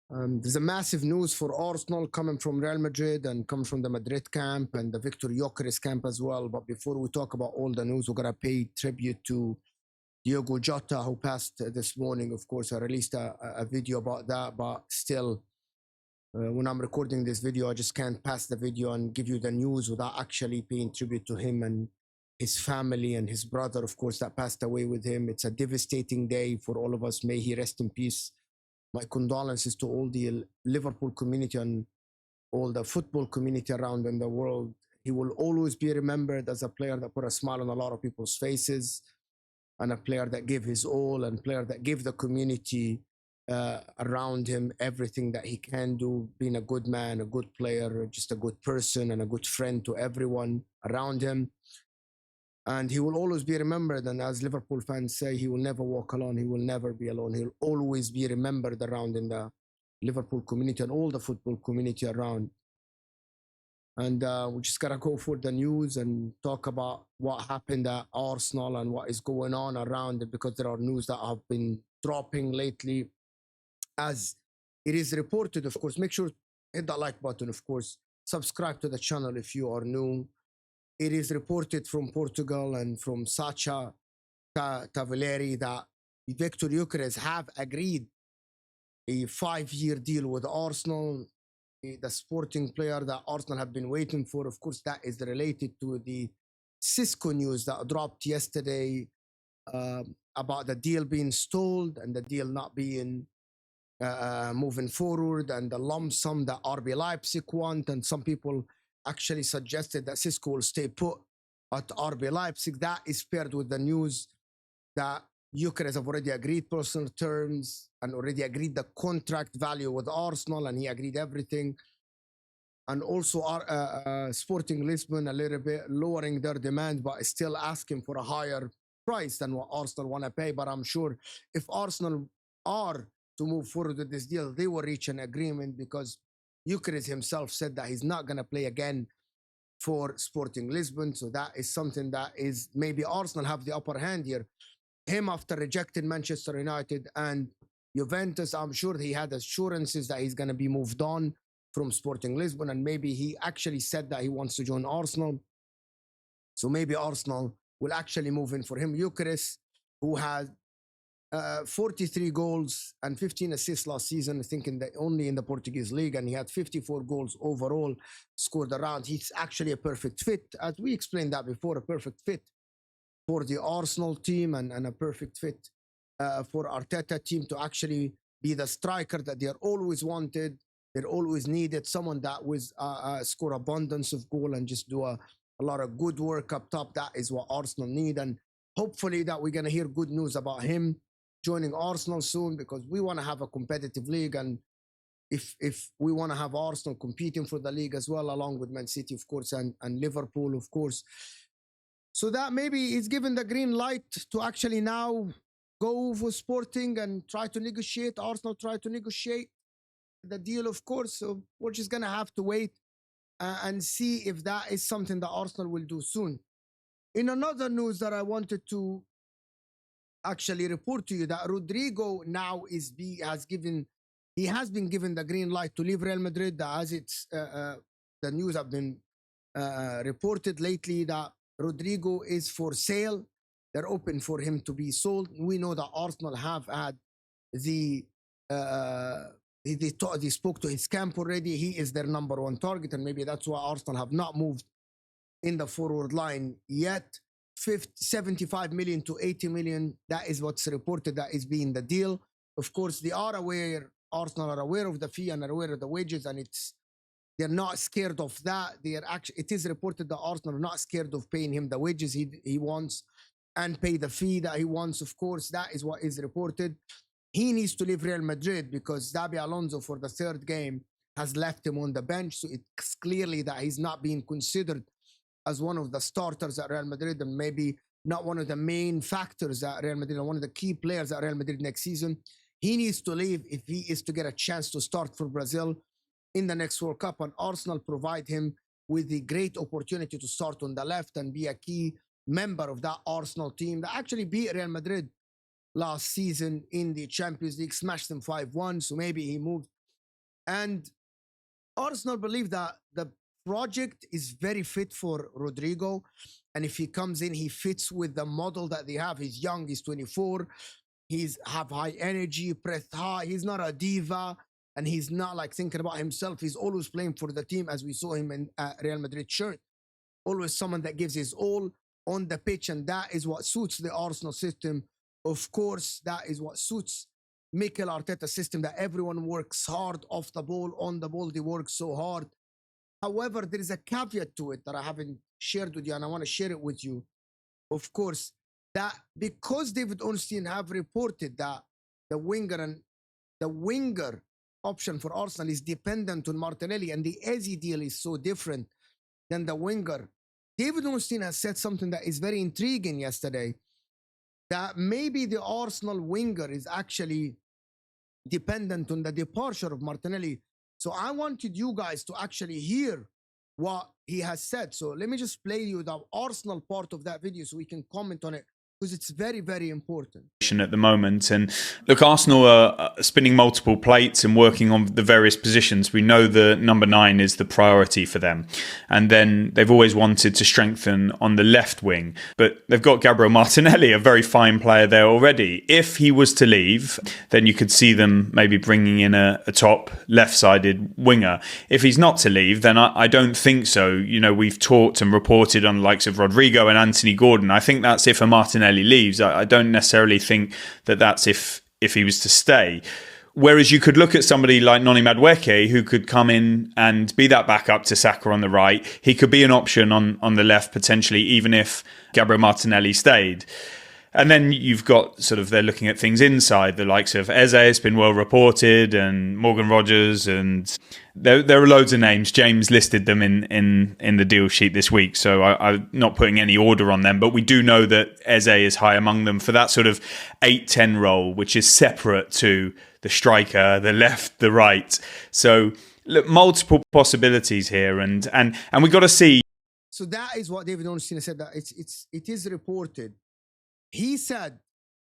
There's a massive news for Arsenal coming from Real Madrid and coming from the Madrid camp and the Viktor Gyökeres camp as well. But before we talk about all the news, we're going to pay tribute to Diogo Jota, who passed this morning. Of course, I released a video about that, but still, when I'm recording this video, I just can't pass the video and give you the news without actually paying tribute to him and his family and his brother, of course, that passed away with him. It's a devastating day for all of us. May he rest in peace. My condolences to all the Liverpool community and all the football community around in the world. He will always be remembered as a player that put a smile on a lot of people's faces, and a player that gave his all, and a player that gave the community around him everything that he can do, being a good man, a good player, just a good person, and a good friend to everyone around him. And he will always be remembered. And as Liverpool fans say, he will never walk alone. He will never be alone. He'll always be remembered around in the Liverpool community and all the football community around. And we just got to go for the news and talk about what happened at Arsenal and what is going on around it, because there are news that have been dropping lately. As it is reported, of course, make sure hit that like button, of course. Subscribe to the channel if you are new. It is reported from Portugal and from Sacha Tavaleri that Viktor Gyökeres have agreed a 5-year deal with Arsenal, the sporting player that Arsenal have been waiting for. Of course, that is related to the Cisco news that dropped yesterday about the deal being stalled and the deal not being moving forward, and the lump sum that RB Leipzig want. And some people actually suggested that Cisco will stay put at RB Leipzig. That is paired with the news that Gyökeres have already agreed personal terms and already agreed the contract value with Arsenal, and he agreed everything. And also Sporting Lisbon a little bit lowering their demand, but still asking for a higher price than what Arsenal want to pay. But I'm sure if Arsenal are to move forward with this deal, they will reach an agreement, because Gyökeres himself said that he's not going to play again for Sporting Lisbon. So that is something that is maybe Arsenal have the upper hand here. Him, after rejecting Manchester United and Juventus, I'm sure he had assurances that he's going to be moved on from Sporting Lisbon, and maybe he actually said that he wants to join Arsenal. So maybe Arsenal will actually move in for him. Gyökeres, who had 43 goals and 15 assists last season, I think only in the Portuguese league, and he had 54 goals overall scored around. He's actually a perfect fit, as we explained that before, a perfect fit for the Arsenal team, and a perfect fit for Arteta team to actually be the striker that they're always wanted, they're always needed, someone that was score abundance of goal and just do a lot of good work up top. That is what Arsenal need, and hopefully that we're going to hear good news about him joining Arsenal soon, because we want to have a competitive league, and if we want to have Arsenal competing for the league as well, along with Man City, of course, and Liverpool, of course. So that maybe is given the green light to actually now go for Sporting and try to negotiate. Arsenal try to negotiate the deal, of course. So we're just going to have to wait and see if that is something that Arsenal will do soon. In another news that I wanted to actually report to you, that Rodrygo now has been given the green light to leave Real Madrid. As it's the news have been reported lately that Rodrygo is for sale. They're open for him to be sold. We know that Arsenal have had they spoke to his camp already. He is their number one target, and maybe that's why Arsenal have not moved in the forward line yet. 75 million to 80 million, that is what's reported that is being the deal. Of course, Arsenal are aware of the fee and are aware of the wages, and they're not scared of that. It is reported that Arsenal are not scared of paying him the wages he wants and pay the fee that he wants. Of course, that is what is reported. He needs to leave Real Madrid because Xabi Alonso, for the third game, has left him on the bench. So it's clearly that he's not being considered as one of the starters at Real Madrid, and maybe not one of the main factors at Real Madrid, and one of the key players at Real Madrid next season. He needs to leave if he is to get a chance to start for Brazil in the next World Cup, and Arsenal provide him with the great opportunity to start on the left and be a key member of that Arsenal team that actually beat Real Madrid last season in the Champions League, smashed them 5-1. So maybe he moved And Arsenal believe that the project is very fit for Rodrygo. And if he comes in, he fits with the model that they have. He's young, he's 24, he's have high energy, press high, he's not a diva, and he's not like thinking about himself. He's always playing for the team, as we saw him in Real Madrid shirt. Always someone that gives his all on the pitch, and that is what suits the Arsenal system. Of course, that is what suits Mikel Arteta's system, that everyone works hard off the ball, on the ball, they work so hard. However, there is a caveat to it that I haven't shared with you, and I want to share it with you. Of course, that because David Ornstein have reported that the winger option for Arsenal is dependent on Martinelli, and the Eze deal is so different than the winger. David Ornstein has said something that is very intriguing yesterday, that maybe the Arsenal winger is actually dependent on the departure of Martinelli. So I wanted you guys to actually hear what he has said. So let me just play you the Arsenal part of that video so we can comment on it, because it's very, very important at the moment. And look, Arsenal are spinning multiple plates and working on the various positions. We know the number 9 is the priority for them, and then they've always wanted to strengthen on the left wing, but they've got Gabriel Martinelli, a very fine player there already. If he was to leave, then you could see them maybe bringing in a top left-sided winger. If he's not to leave, then I don't think so. You know, we've talked and reported on the likes of Rodrygo and Anthony Gordon. I think that's if a Martinelli leaves. I don't necessarily think that's if he was to stay. Whereas you could look at somebody like Noni Madueke, who could come in and be that backup to Saka on the right. He could be an option on the left potentially, even if Gabriel Martinelli stayed. And then you've got sort of, they're looking at things inside, the likes of Eze has been well reported, and Morgan Rogers, and there are loads of names. James listed them in the deal sheet this week, so I'm not putting any order on them, but we do know that Eze is high among them for that sort of 8-10 role, which is separate to the striker, the left, the right. So look, multiple possibilities here, and we've got to see. So that is what David Ornstein said, that it is reported. He said,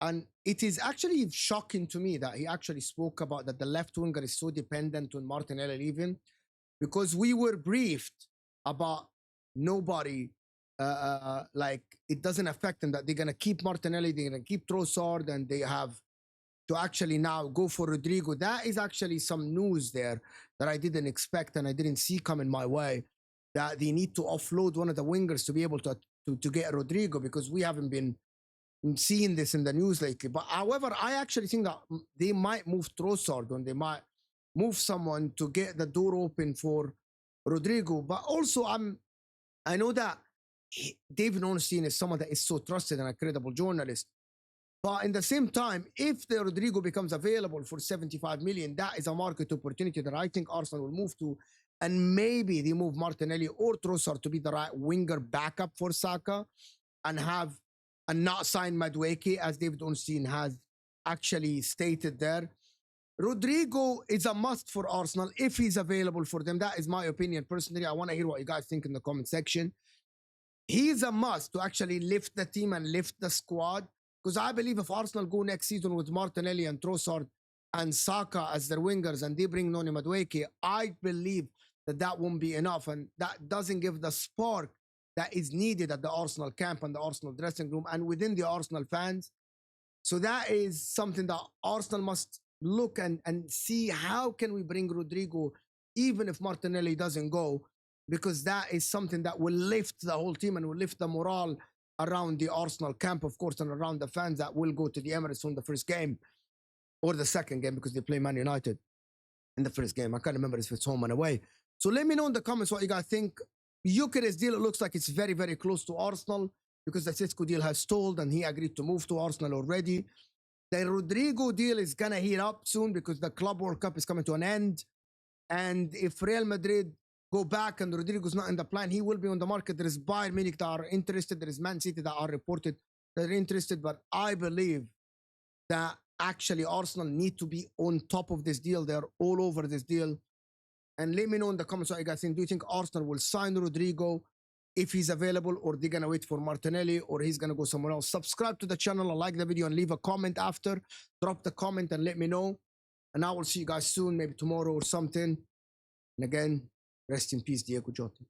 and it is actually shocking to me that he actually spoke about that the left winger is so dependent on Martinelli leaving, because we were briefed about nobody, like it doesn't affect them, that they're going to keep Martinelli, they're going to keep Trossard, and they have to actually now go for Rodrygo. That is actually some news there that I didn't expect and I didn't see coming my way, that they need to offload one of the wingers to be able to get Rodrygo, because we haven't been seeing this in the news lately. But however, I actually think that they might move Trossard, and they might move someone to get the door open for Rodrygo. But also, I know that David Ornstein is someone that is so trusted and a credible journalist. But in the same time, if the Rodrygo becomes available for 75 million, that is a market opportunity that I think Arsenal will move to. And maybe they move Martinelli or Trossard to be the right winger backup for Saka, and not sign Madueke, as David Ornstein has actually stated there. Rodrygo is a must for Arsenal if he's available for them. That is my opinion personally. I want to hear what you guys think in the comment section. He is a must to actually lift the team and lift the squad, because I believe if Arsenal go next season with Martinelli and Trossard and Saka as their wingers, and they bring Noni Madueke, I believe that won't be enough, and that doesn't give the spark that is needed at the Arsenal camp and the Arsenal dressing room and within the Arsenal fans. So that is something that Arsenal must look and see, how can we bring Rodrygo even if Martinelli doesn't go, because that is something that will lift the whole team and will lift the morale around the Arsenal camp, of course, and around the fans that will go to the Emirates from the first game or the second game, because they play Man United in the first game. I can't remember if it's home and away. So let me know in the comments what you guys think. Gyökeres deal, it looks like it's very, very close to Arsenal, because the Cisco deal has stalled and he agreed to move to Arsenal already. The Rodrygo deal is going to heat up soon, because the Club World Cup is coming to an end. And if Real Madrid go back and Rodrygo's not in the plan, he will be on the market. There is Bayern Munich that are interested. There is Man City that are reported that are interested. But I believe that actually Arsenal need to be on top of this deal. They're all over this deal. And let me know in the comments what you guys think. Do you think Arsenal will sign Rodrygo if he's available, or they're going to wait for Martinelli, or he's going to go somewhere else? Subscribe to the channel, like the video, and leave a comment after. Drop the comment and let me know. And I will see you guys soon, maybe tomorrow or something. And again, rest in peace, Diego Jota.